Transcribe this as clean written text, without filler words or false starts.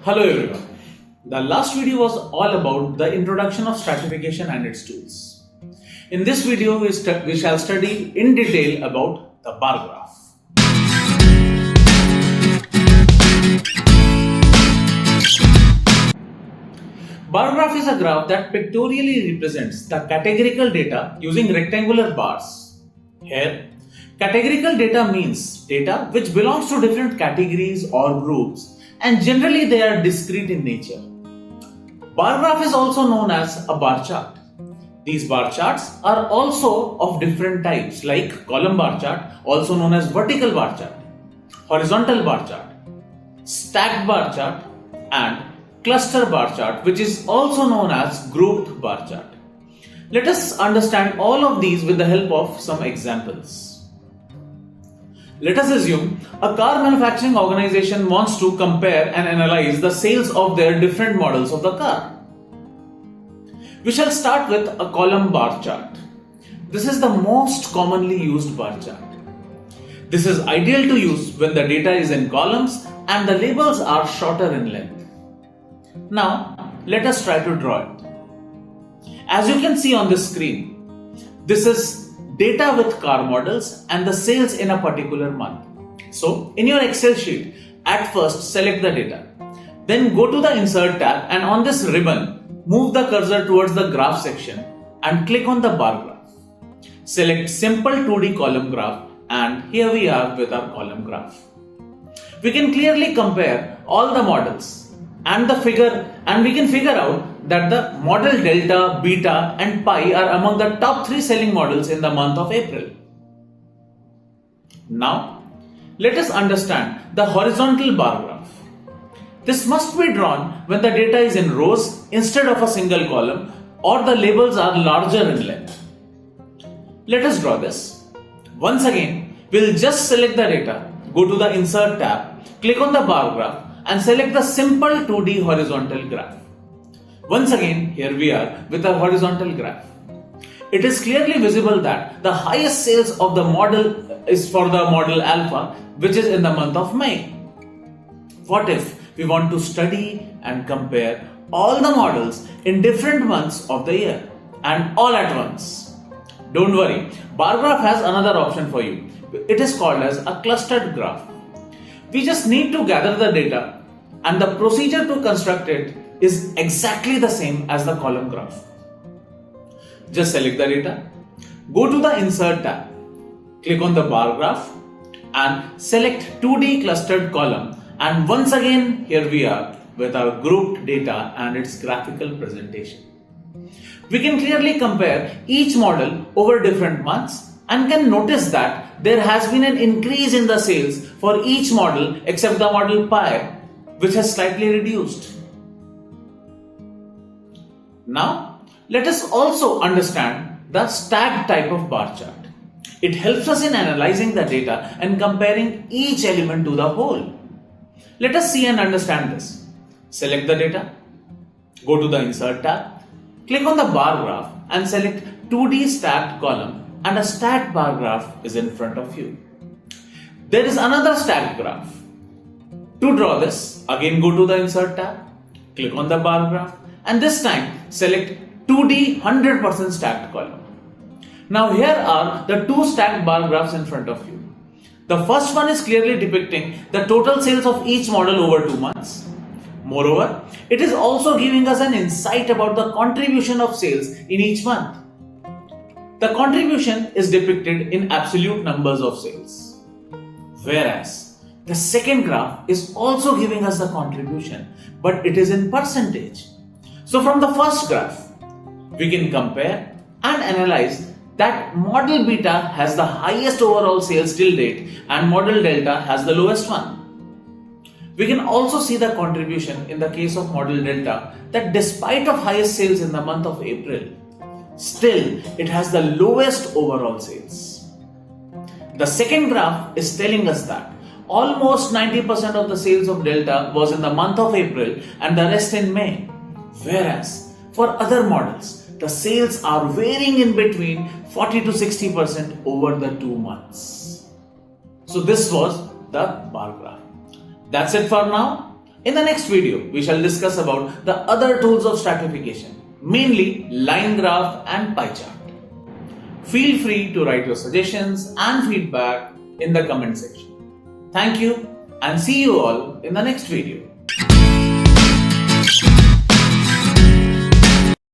Hello everyone. The last video was all about the introduction of stratification and its tools. In this video, we shall study in detail about the bar graph. Bar graph is a graph that pictorially represents the categorical data using rectangular bars. Here, categorical data means data which belongs to different categories or groups, and generally they are discrete in nature. Bar graph is also known as a bar chart. These bar charts are also of different types like column bar chart, also known as vertical bar chart, horizontal bar chart, stacked bar chart, and cluster bar chart, which is also known as grouped bar chart. Let us understand all of these with the help of some examples. Let us assume a car manufacturing organization wants to compare and analyze the sales of their different models of the car. We shall start with a column bar chart. This is the most commonly used bar chart. This is ideal to use when the data is in columns and the labels are shorter in length. Now, let us try to draw it. As you can see on the screen, this is data with car models and the sales in a particular month. So, in your Excel sheet, at first select the data. Then go to the Insert tab and on this ribbon, move the cursor towards the graph section and click on the bar graph. Select Simple 2D Column Graph and here we are with our column graph. We can clearly compare all the models and we can figure out that the model delta, beta and pi are among the top 3 selling models in the month of April. Now, let us understand the horizontal bar graph. This must be drawn when the data is in rows instead of a single column or the labels are larger in length. Let us draw this. Once again, we'll just select the data, go to the Insert tab, click on the bar graph and select the simple 2D horizontal graph. Once again, here we are with a horizontal graph. It is clearly visible that the highest sales of the model is for the model alpha, which is in the month of May. What if we want to study and compare all the models in different months of the year and all at once? Don't worry, bar graph has another option for you. It is called as a clustered graph. We just need to gather the data and the procedure to construct it is exactly the same as the column graph. Just select the data, go to the Insert tab, click on the bar graph and select 2D clustered column, and once again here we are with our grouped data and its graphical presentation. We can clearly compare each model over different months and can notice that there has been an increase in the sales for each model except the model pi, which has slightly reduced. Now, let us also understand the stacked type of bar chart. It helps us in analyzing the data and comparing each element to the whole. Let us see and understand this. Select the data, go to the Insert tab, click on the bar graph and select 2D stacked column and a stacked bar graph is in front of you. There is another stacked graph. To draw this, again go to the Insert tab, click on the bar graph and this time select 2D 100% stacked column. Now here are the two stacked bar graphs in front of you. The first one is clearly depicting the total sales of each model over 2 months. Moreover, it is also giving us an insight about the contribution of sales in each month. The contribution is depicted in absolute numbers of sales. Whereas, the second graph is also giving us the contribution, but it is in percentage. So from the first graph, we can compare and analyze that model beta has the highest overall sales till date and model delta has the lowest one. We can also see the contribution in the case of model delta that despite of highest sales in the month of April, still it has the lowest overall sales. The second graph is telling us that almost 90% of the sales of delta was in the month of April and the rest in May. Whereas for other models, the sales are varying in between 40 to 60% over the 2 months. So this was the bar graph. That's it for now. In the next video, we shall discuss about the other tools of stratification, mainly line graph and pie chart. Feel free to write your suggestions and feedback in the comment section. Thank you and see you all in the next video.